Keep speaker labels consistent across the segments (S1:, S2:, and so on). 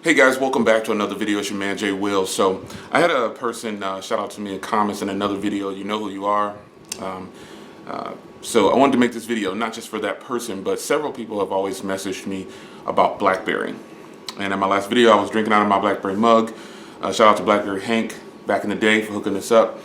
S1: Hey guys, welcome back to another video. It's your man Jay Will. So I had a person shout out to me in comments in another video. You know who you are. So I wanted to make this video not just for that person, but several people have always messaged me about BlackBerry. And in my last video, I was drinking out of my BlackBerry mug. Shout out to BlackBerry Hank back in the day for hooking this up.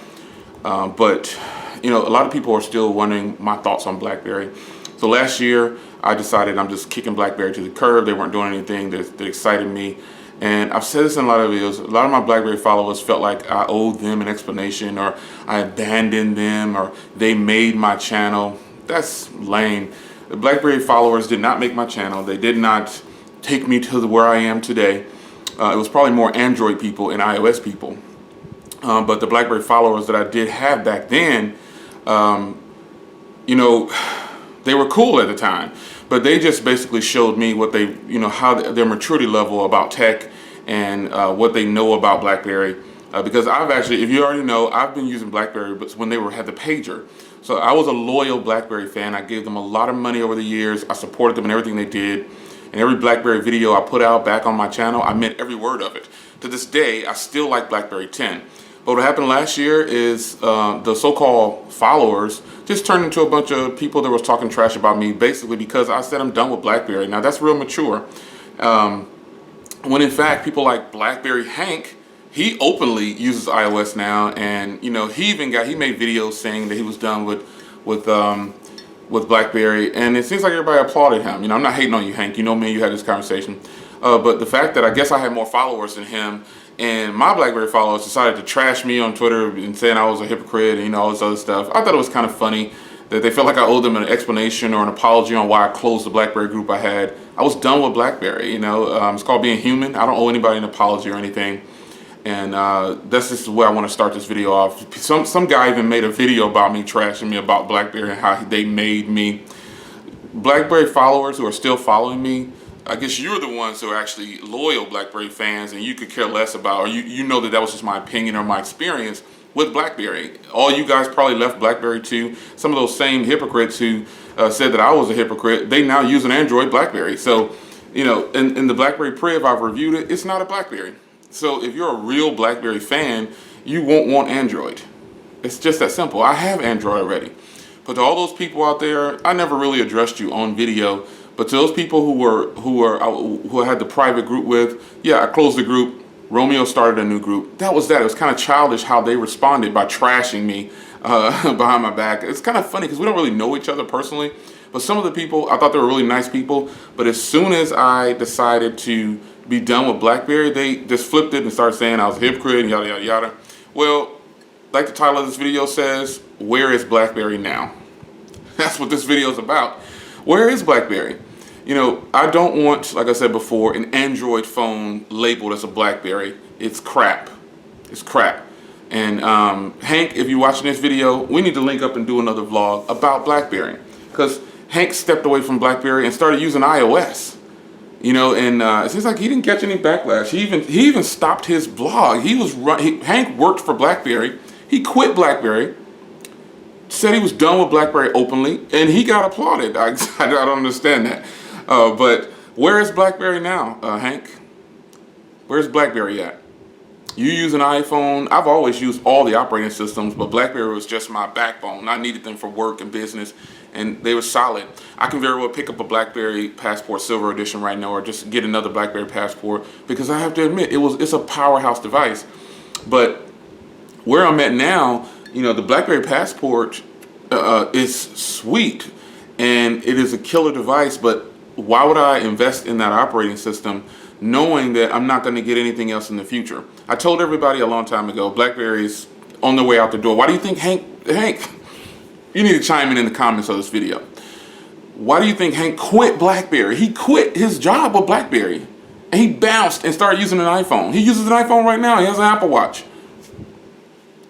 S1: But you know, a lot of people are still wondering my thoughts on BlackBerry. So last year, I decided I'm just kicking BlackBerry to the curb. They weren't doing anything that excited me. And I've said this in a lot of videos. A lot of my BlackBerry followers felt like I owed them an explanation, or I abandoned them, or they made my channel. That's lame. The BlackBerry followers did not make my channel. They did not take me to where I am today. It was probably more Android people and iOS people. But the BlackBerry followers that I did have back then, you know, they were cool at the time, but they just basically showed me what they, you know, how their maturity level about tech and what they know about BlackBerry. Because I've actually, if you already know, I've been using BlackBerry, but when they had the pager. So I was a loyal BlackBerry fan. I gave them a lot of money over the years. I supported them in everything they did. And every BlackBerry video I put out back on my channel, I meant every word of it. To this day, I still like BlackBerry 10. But what happened last year is the so-called followers just turned into a bunch of people that was talking trash about me, basically because I said I'm done with BlackBerry. Now that's real mature. When in fact, people like BlackBerry Hank, he openly uses iOS now, and you know, he made videos saying that he was done with BlackBerry, and it seems like everybody applauded him. You know, I'm not hating on you, Hank. You know me, you had this conversation. But the fact that I guess I had more followers than him, and my BlackBerry followers decided to trash me on Twitter and saying I was a hypocrite and, you know, all this other stuff. I thought it was kind of funny that they felt like I owed them an explanation or an apology on why I closed the BlackBerry group I had. I was done with BlackBerry, you know. It's called being human. I don't owe anybody an apology or anything. And that's just where I want to start this video off. Some guy even made a video about me trashing me about BlackBerry and how they made me. BlackBerry followers who are still following me, I guess you're the ones who are actually loyal BlackBerry fans, and you could care less about, or you know that was just my opinion or my experience with BlackBerry. All you guys probably left BlackBerry too. Some of those same hypocrites who said that I was a hypocrite, they now use an Android BlackBerry. So, you know, in the BlackBerry Priv, I've reviewed it, it's not a BlackBerry. So if you're a real BlackBerry fan, you won't want Android. It's just that simple. I have Android already. But to all those people out there, I never really addressed you on video. But to those people who I had the private group with, yeah, I closed the group. Romeo started a new group. That was that. It was kind of childish how they responded by trashing me behind my back. It's kind of funny because we don't really know each other personally. But some of the people, I thought they were really nice people. But as soon as I decided to be done with BlackBerry, they just flipped it and started saying I was a hypocrite and yada, yada, yada. Well, like the title of this video says, where is BlackBerry now? That's what this video is about. Where is BlackBerry? You know, I don't want, like I said before, an Android phone labeled as a BlackBerry. It's crap. It's crap. And Hank, if you're watching this video, we need to link up and do another vlog about BlackBerry. Because Hank stepped away from BlackBerry and started using iOS. You know, and it seems like he didn't catch any backlash. He even stopped his blog. Hank worked for BlackBerry. He quit BlackBerry. Said he was done with BlackBerry openly, and he got applauded. I don't understand that. But where is BlackBerry now, Hank? Where's BlackBerry at? You use an iPhone. I've always used all the operating systems, but BlackBerry was just my backbone. I needed them for work and business, and they were solid. I can very well pick up a BlackBerry Passport Silver Edition right now, or just get another BlackBerry Passport, because I have to admit, it's a powerhouse device. But where I'm at now, you know, the BlackBerry Passport is sweet, and it is a killer device, but why would I invest in that operating system knowing that I'm not going to get anything else in the future? I told everybody a long time ago, BlackBerry's on their way out the door. Why do you think Hank, you need to chime in the comments of this video. Why do you think Hank quit BlackBerry? He quit his job with BlackBerry, and he bounced and started using an iPhone. He uses an iPhone right now. He has an Apple Watch.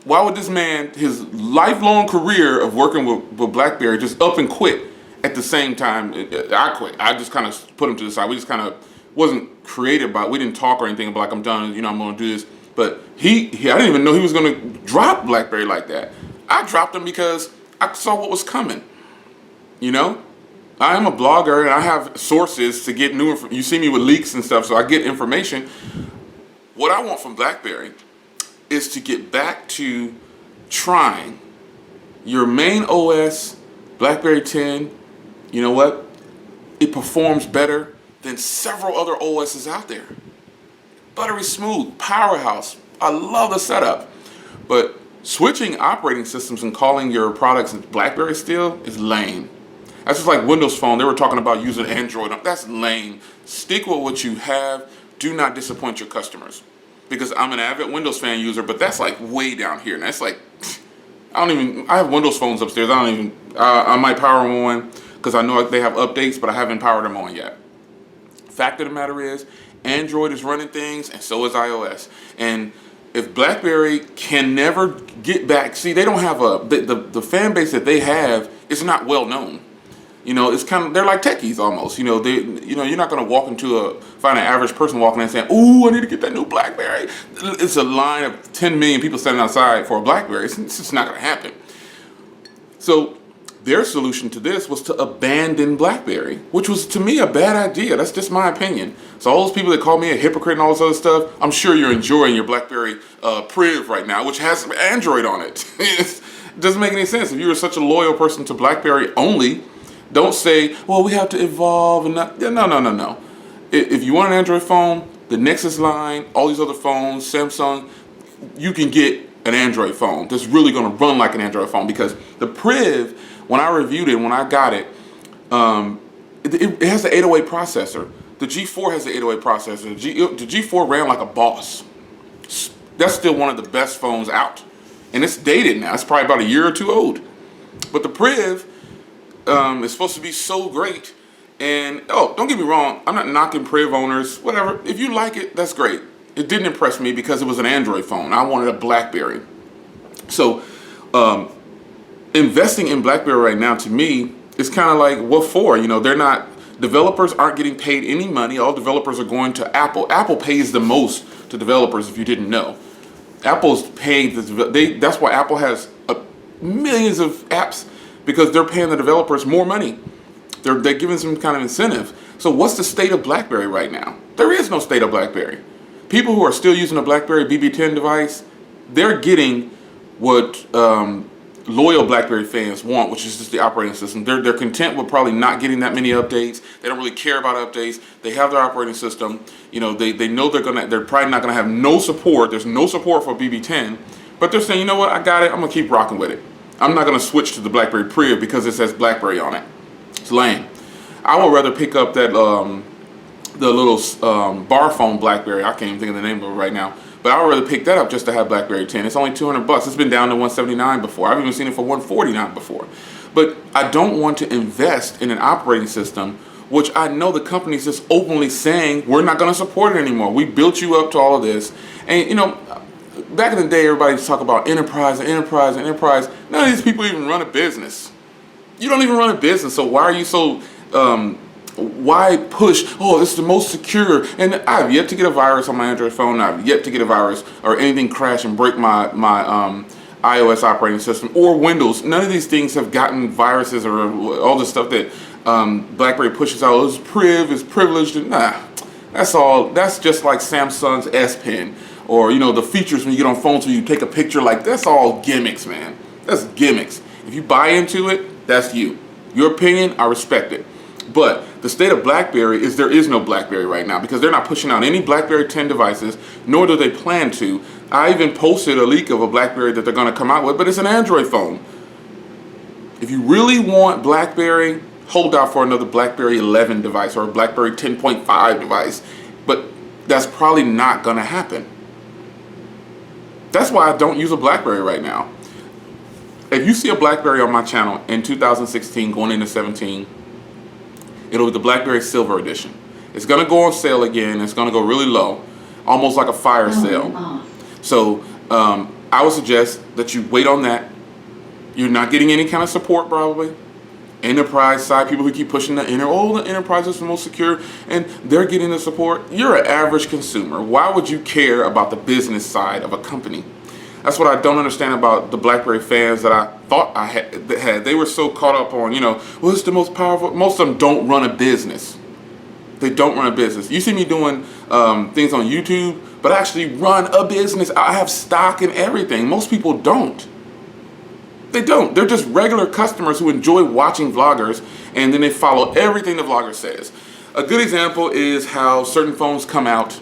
S1: Why would this man, his lifelong career of working with BlackBerry, just up and quit at the same time? I quit. I just kind of put him to the side. We just kind of wasn't creative about it. We didn't talk or anything about like, I'm done, you know, I'm going to do this. But I didn't even know he was going to drop BlackBerry like that. I dropped him because I saw what was coming, you know? I am a blogger and I have sources to get new information. You see me with leaks and stuff, so I get information. What I want from BlackBerry is to get back to trying your main OS, BlackBerry 10. You know what? It performs better than several other OSs out there. Buttery smooth, powerhouse. I love the setup. But switching operating systems and calling your products BlackBerry still is lame. That's just like Windows Phone. They were talking about using Android. That's lame. Stick with what you have. Do not disappoint your customers. Because I'm an avid Windows fan user, but that's like way down here. And that's like, I have Windows phones upstairs. I might power them on because I know they have updates, but I haven't powered them on yet. Fact of the matter is, Android is running things and so is iOS. And if BlackBerry can never get back, see, they don't have the fan base that they have is not well known. You know, it's kind of, they're like techies almost. You're not going to find an average person walking in saying, "Ooh, I need to get that new BlackBerry." It's a line of 10 million people standing outside for a BlackBerry. It's just not going to happen. So their solution to this was to abandon BlackBerry, which was to me a bad idea. That's just my opinion. So all those people that call me a hypocrite and all this other stuff, I'm sure you're enjoying your BlackBerry Priv right now, which has Android on it. It doesn't make any sense. If you were such a loyal person to BlackBerry only, don't say, well, we have to evolve. And no. If you want an Android phone, the Nexus line, all these other phones, Samsung, you can get an Android phone that's really going to run like an Android phone, because the Priv, when I reviewed it, when I got it, it has the 808 processor. The G4 has the 808 processor. The G4 ran like a boss. That's still one of the best phones out. And it's dated now. It's probably about a year or two old. But the Priv is supposed to be so great. And, don't get me wrong, I'm not knocking Priv owners, whatever. If you like it, that's great. It didn't impress me because it was an Android phone. I wanted a BlackBerry. So, investing in BlackBerry right now, to me, is kind of like, what for? Developers aren't getting paid any money. All developers are going to Apple. Apple pays the most to developers, if you didn't know. Apple's paid, that's why Apple has millions of apps, because they're paying the developers more money. They're giving some kind of incentive. So what's the state of BlackBerry right now? There is no state of BlackBerry. People who are still using a BlackBerry BB10 device, they're getting what loyal BlackBerry fans want, which is just the operating system. They're content with probably not getting that many updates. They don't really care about updates. They have their operating system. They know they're probably not gonna have no support. There's no support for BB10, but they're saying, you know what, I got it. I'm gonna keep rocking with it. I'm not gonna switch to the BlackBerry Priv because it says BlackBerry on it. It's lame. I would rather pick up that the little bar phone BlackBerry. I can't even think of the name of it right now. But I would rather pick that up just to have BlackBerry 10. It's only $200. It's been down to $179 before. I've even seen it for $149 before. But I don't want to invest in an operating system which I know the company's just openly saying, we're not going to support it anymore. We built you up to all of this. And, back in the day, everybody used to talk about enterprise and enterprise and enterprise. None of these people even run a business. You don't even run a business, so why are you so... why push, it's the most secure? And I've yet to get a virus on my Android phone. I've yet to get a virus or anything crash and break my iOS operating system or Windows. None of these things have gotten viruses or all the stuff that BlackBerry pushes out. It's Priv, it's privileged. Nah, that's just like Samsung's S Pen, or the features when you get on phones when you take a picture. Like, that's all gimmicks, man. That's gimmicks. If you buy into it, that's you. Your opinion, I respect it. But the state of BlackBerry is there is no BlackBerry right now, because they're not pushing out any BlackBerry 10 devices, nor do they plan to. I even posted a leak of a BlackBerry that they're going to come out with, but it's an Android phone. If you really want BlackBerry, hold out for another BlackBerry 11 device or a BlackBerry 10.5 device. But that's probably not going to happen. That's why I don't use a BlackBerry right now. If you see a BlackBerry on my channel in 2016 going into 17, it'll be the BlackBerry Silver Edition. It's going to go on sale again. It's going to go really low, almost like a fire sale. So I would suggest that you wait on that. You're not getting any kind of support probably. Enterprise side, people who keep pushing the enterprise is the most secure, and they're getting the support. You're an average consumer. Why would you care about the business side of a company? That's what I don't understand about the BlackBerry fans that I thought I had. They were so caught up on, well, it's the most powerful. Most of them don't run a business. They don't run a business. You see me doing things on YouTube, but I actually run a business. I have stock and everything. Most people don't. They don't. They're just regular customers who enjoy watching vloggers, and then they follow everything the vlogger says. A good example is how certain phones come out,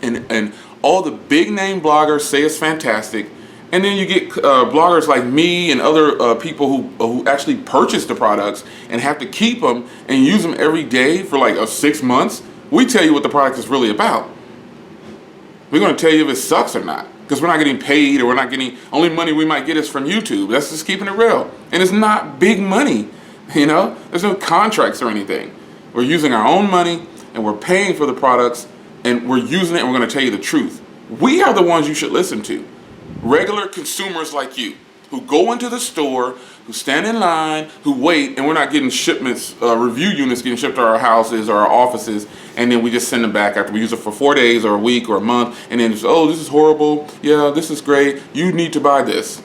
S1: and all the big name bloggers say it's fantastic, and then you get bloggers like me and other people who actually purchase the products and have to keep them and use them every day for like 6 months. We tell you what the product is really about. We're going to tell you if it sucks or not, because we're not getting paid, or we're not getting, only money we might get is from YouTube. That's just keeping it real. And it's not big money, There's no contracts or anything. We're using our own money, and we're paying for the products, and we're using it, and we're going to tell you the truth. We are the ones you should listen to. Regular consumers like you, who go into the store, who stand in line, who wait, and we're not getting shipments, review units getting shipped to our houses or our offices, and then we just send them back after we use it for 4 days or a week or a month, and then it's, oh, this is horrible, yeah, this is great, you need to buy this.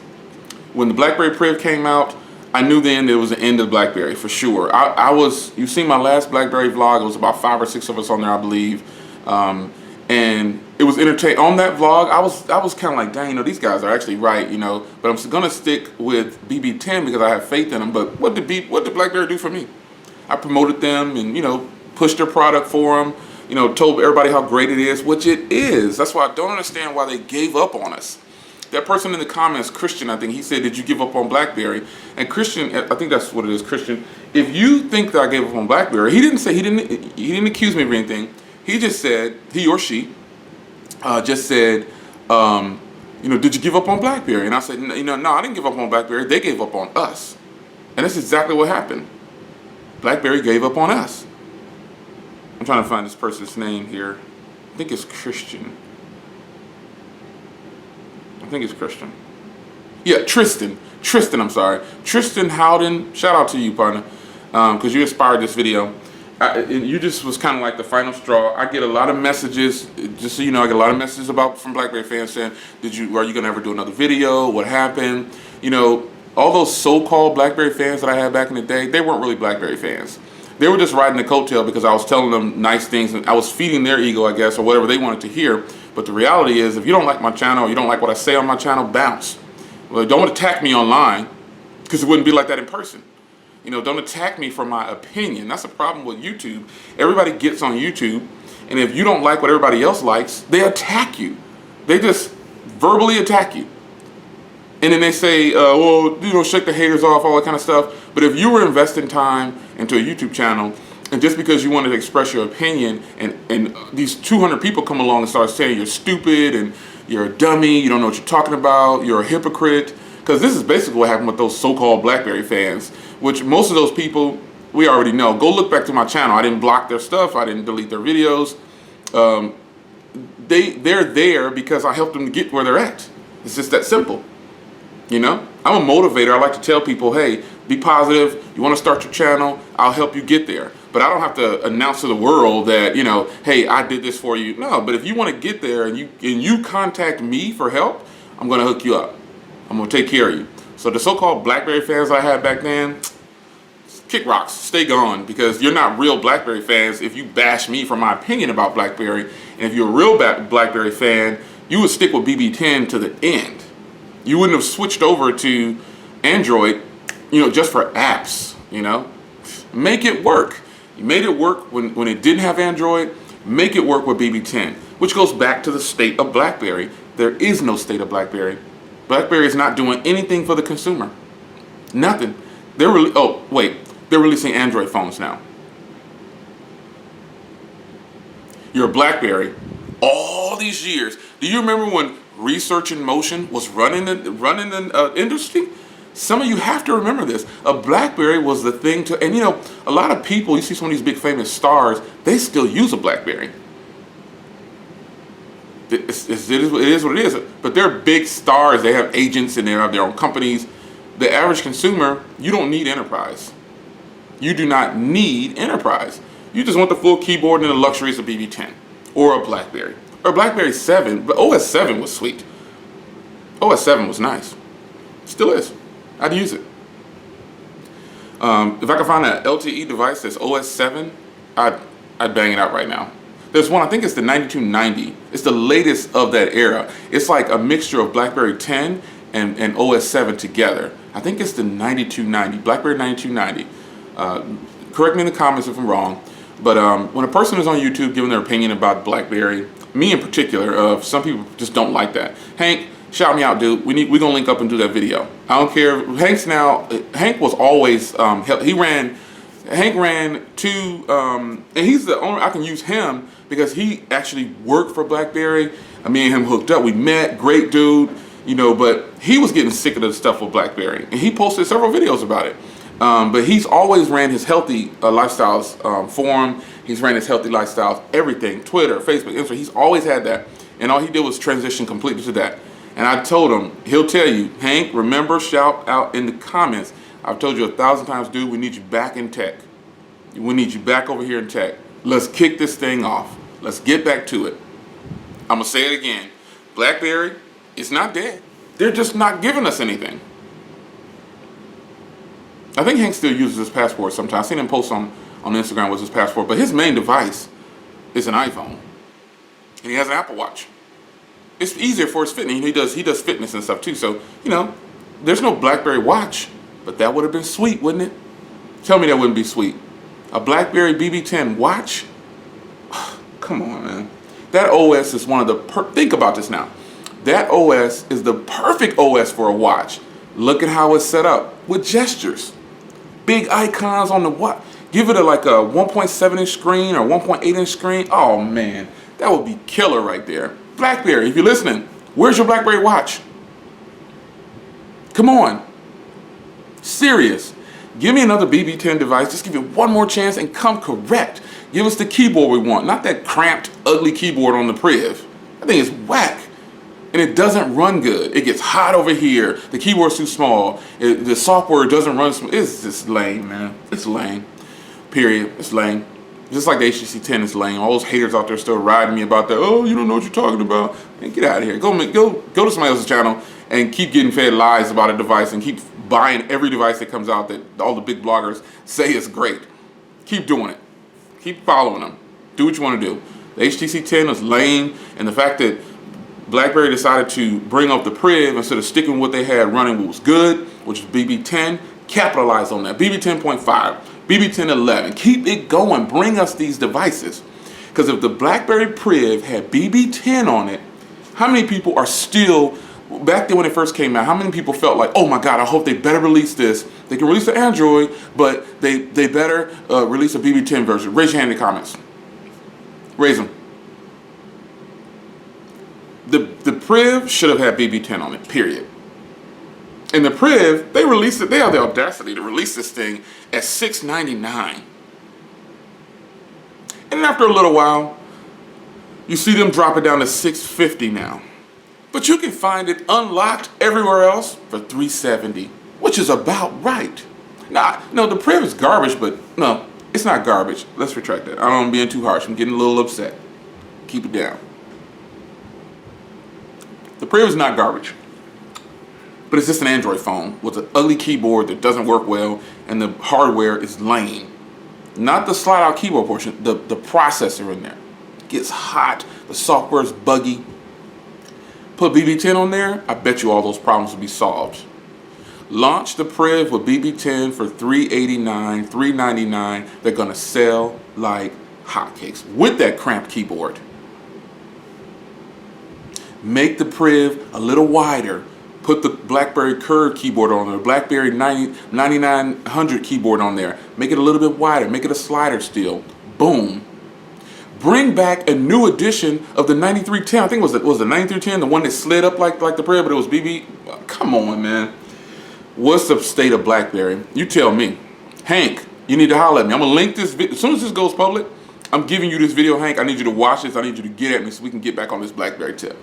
S1: When the BlackBerry Priv came out, I knew then it was the end of BlackBerry for sure. You've seen my last BlackBerry vlog, it was about 5 or 6 of us on there, I believe, and it was entertaining. On that vlog, I was kind of like, dang, these guys are actually right, but I'm gonna stick with BB10 because I have faith in them. But what did BlackBerry do for me? I promoted them and pushed their product for them, told everybody how great it is, which it is. That's why I don't understand why they gave up on us. That person in the comments, Christian, I think he said, did you give up on BlackBerry? And Christian, I think that's what it is, Christian. If you think that I gave up on BlackBerry, he didn't accuse me of anything. He just said, he or she just said, did you give up on BlackBerry? And I said, no, I didn't give up on BlackBerry. They gave up on us. And that's exactly what happened. BlackBerry gave up on us. I'm trying to find this person's name here. I think it's Christian. Yeah, Tristan, I'm sorry. Tristan Howden, shout out to you, partner, because you inspired this video. You just was kind of like the final straw. I get a lot of messages, just so you know, I get a lot of messages from BlackBerry fans saying, are you gonna ever do another video? What happened? All those so-called BlackBerry fans that I had back in the day, they weren't really BlackBerry fans. They were just riding the coattail because I was telling them nice things and I was feeding their ego, I guess, or whatever they wanted to hear. But the reality is, if you don't like my channel, or you don't like what I say on my channel, bounce. Well, don't attack me online, because it wouldn't be like that in person. Don't attack me for my opinion. That's a problem with YouTube. Everybody gets on YouTube, and if you don't like what everybody else likes, they attack you. They just verbally attack you. And then they say, shake the haters off, all that kind of stuff. But if you were investing time into a YouTube channel, and just because you wanted to express your opinion, and these 200 people come along and start saying you're stupid, and you're a dummy, you don't know what you're talking about, you're a hypocrite, because this is basically what happened with those so-called BlackBerry fans, which most of those people, we already know. Go look back to my channel. I didn't block their stuff. I didn't delete their videos. They're there because I helped them to get where they're at. It's just that simple. I'm a motivator. I like to tell people, hey, be positive. You want to start your channel, I'll help you get there. But I don't have to announce to the world that, hey, I did this for you. No, but if you want to get there and you contact me for help, I'm going to hook you up. I'm going to take care of you. So the so-called BlackBerry fans I had back then, kick rocks, stay gone, because you're not real BlackBerry fans if you bash me for my opinion about BlackBerry. And if you're a real BlackBerry fan, you would stick with BB10 to the end. You wouldn't have switched over to Android, just for apps, Make it work. You made it work when it didn't have Android. Make it work with BB10, which goes back to the state of BlackBerry. There is no state of BlackBerry. BlackBerry is not doing anything for the consumer. Nothing. They're releasing Android phones now. You're a BlackBerry all these years. Do you remember when Research in Motion was running the industry? Some of you have to remember this. A BlackBerry was the thing to, and a lot of people, you see some of these big famous stars, they still use a BlackBerry. It is what it is. But they're big stars. They have agents and they have their own companies. The average consumer, you don't need enterprise. You do not need enterprise. You just want the full keyboard and the luxuries of BB10 or a BlackBerry. Or BlackBerry 7, but OS 7 was sweet. OS 7 was nice. Still is. I'd use it. If I could find an LTE device that's OS 7, I'd bang it out right now. There's one, I think it's the 9290. It's the latest of that era. It's like a mixture of BlackBerry 10 and OS 7 together. I think it's the 9290, BlackBerry 9290. Correct me in the comments if I'm wrong. But when a person is on YouTube giving their opinion about BlackBerry, me in particular, some people just don't like that. Hank, shout me out, dude. We're gonna link up and do that video. I don't care. Hank was always Hank ran two, and he's the owner. I can use him because he actually worked for BlackBerry. Me and him hooked up. We met. Great dude, you know. But he was getting sick of the stuff with BlackBerry, and he posted several videos about it. But he's always ran his healthy lifestyles forum. He's ran his healthy lifestyles, everything, Twitter, Facebook, Instagram. He's always had that, and all he did was transition completely to that. And I told him, he'll tell you, Hank, remember, shout out in the comments. I've told you 1,000 times, dude, we need you back in tech. We need you back over here in tech. Let's kick this thing off. Let's get back to it. I'm going to say it again. BlackBerry is not dead. They're just not giving us anything. I think Hank still uses his passport sometimes. I've seen him post on Instagram with his passport, but his main device is an iPhone. And he has an Apple Watch. It's easier for his fitness. He does fitness and stuff too. So, you know, there's no BlackBerry watch, but that would have been sweet, wouldn't it? Tell me that wouldn't be sweet. A BlackBerry BB10 watch? Come on, man. That OS is one of the, think about this now. That OS is the perfect OS for a watch. Look at how it's set up with gestures. Big icons on the watch. Give it like a 1.7 inch screen or 1.8 inch screen. Oh man, that would be killer right there. BlackBerry, if you're listening, where's your BlackBerry watch? Come on. Serious. Give me another BB10 device. Just give it one more chance and come correct. Give us the keyboard we want, not that cramped, ugly keyboard on the Priv. I think it's whack. And it doesn't run good. It gets hot over here. The keyboard's too small. The software doesn't run smooth. It's just lame, man. It's lame. Period. It's lame. Just like the HTC 10 is lame. All those haters out there still riding me about that. Oh, you don't know what you're talking about. Man, get out of here. Go to somebody else's channel and keep getting fed lies about a device and keep buying every device that comes out that all the big bloggers say is great. Keep doing it. Keep following them. Do what you want to do. The HTC 10 is lame, and the fact that BlackBerry decided to bring up the Priv instead of sticking with what they had running what was good, which is BB10, capitalize on that. BB10.5, BB10.11, keep it going. Bring us these devices. Because if the BlackBerry Priv had BB10 on it, how many people are still, back then when it first came out, how many people felt like, oh my God, I hope they better release this. They can release the Android, but they better release a BB10 version. Raise your hand in the comments. Raise them. The Priv should have had BB10 on it, period. And the Priv, they released it, they have the audacity to release this thing at $699. And after a little while, you see them drop it down to $650 now. But you can find it unlocked everywhere else for $370, which is about right. Now, no, the Priv is garbage, but no, it's not garbage. Let's retract that. I don't want to be being too harsh. I'm getting a little upset. Keep it down. The Priv is not garbage, but it's just an Android phone with an ugly keyboard that doesn't work well, and the hardware is lame. Not the slide-out keyboard portion, the processor in there. It gets hot, the software is buggy. Put BB10 on there, I bet you all those problems will be solved. Launch the Priv with BB10 for $389, $399. They're gonna sell like hotcakes with that cramped keyboard. Make the Priv a little wider. Put the BlackBerry Curve keyboard on there, BlackBerry 9900 keyboard on there. Make it a little bit wider. Make it a slider still. Boom. Bring back a new edition of the 9310. I think it was the 9310, the one that slid up like the Priv, but it was BB. Come on, man. What's the state of BlackBerry? You tell me. Hank, you need to holler at me. I'm gonna link this video. As soon as this goes public, I'm giving you this video, Hank. I need you to watch this. I need you to get at me so we can get back on this BlackBerry tip.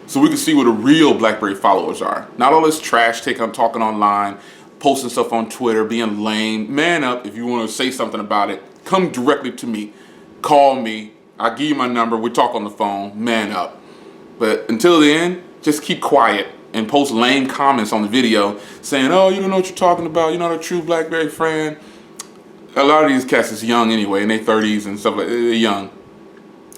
S1: So we can see what the real BlackBerry followers are. Not all this trash talking online, posting stuff on Twitter, being lame. Man up if you want to say something about it. Come directly to me. Call me. I'll give you my number. We talk on the phone. Man up. But until the end, just keep quiet. and post lame comments on the video saying, oh, you don't know what you're talking about, you're not a true BlackBerry fan. A lot of these cats is young anyway, in their 30s and stuff like that. They're young.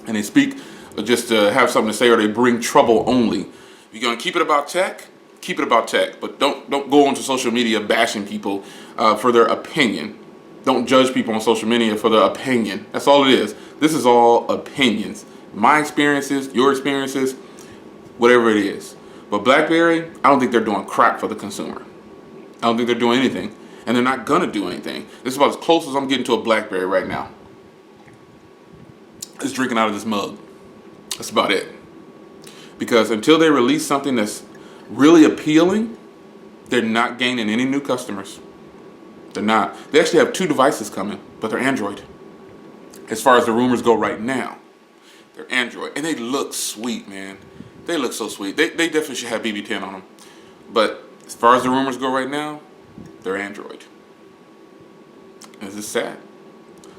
S1: And they speak just to have something to say, or they bring trouble only. If you're going to keep it about tech, keep it about tech. But don't go onto social media bashing people for their opinion. Don't judge people on social media for their opinion. That's all it is. This is all opinions. My experiences, your experiences, whatever it is. But BlackBerry, I don't think they're doing crap for the consumer. I don't think they're doing anything. And they're not gonna do anything. This is about as close as I'm getting to a BlackBerry right now. Just drinking out of this mug. That's about it. Because until they release something that's really appealing, they're not gaining any new customers. They're not. They actually have 2 devices coming, but they're Android. As far as the rumors go right now, they're Android. And they look sweet, man. They look so sweet. They definitely should have BB10 on them. But as far as the rumors go right now, they're Android. And this is sad.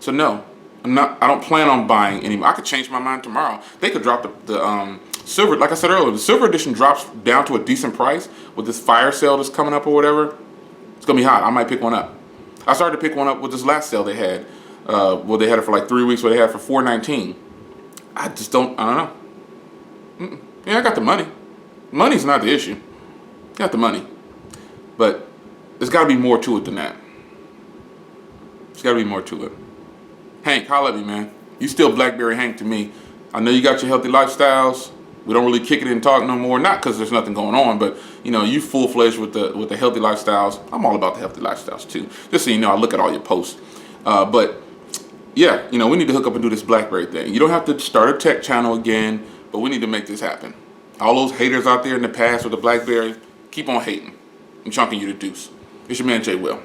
S1: So no, I don't plan on buying any. I could change my mind tomorrow. They could drop the silver, like I said earlier, the silver edition drops down to a decent price with this fire sale that's coming up or whatever. It's gonna be hot. I might pick one up. I started to pick one up with this last sale they had. Well, they had it for like 3 weeks, where they had it for $4.19. I don't know. Yeah, I got the money. Money's not the issue. Got the money. But there's got to be more to it than that. There's got to be more to it. Hank, holla at me, man. You still BlackBerry Hank to me. I know you got your healthy lifestyles. We don't really kick it and talk no more. Not because there's nothing going on, but you know, you full-fledged with the healthy lifestyles. I'm all about the healthy lifestyles too. Just so you know, I look at all your posts. But yeah, you know, we need to hook up and do this BlackBerry thing. You don't have to start a tech channel again, but we need to make this happen. All those haters out there in the past with the BlackBerry, keep on hating. I'm chunking you to deuce. It's your man, Jay Will.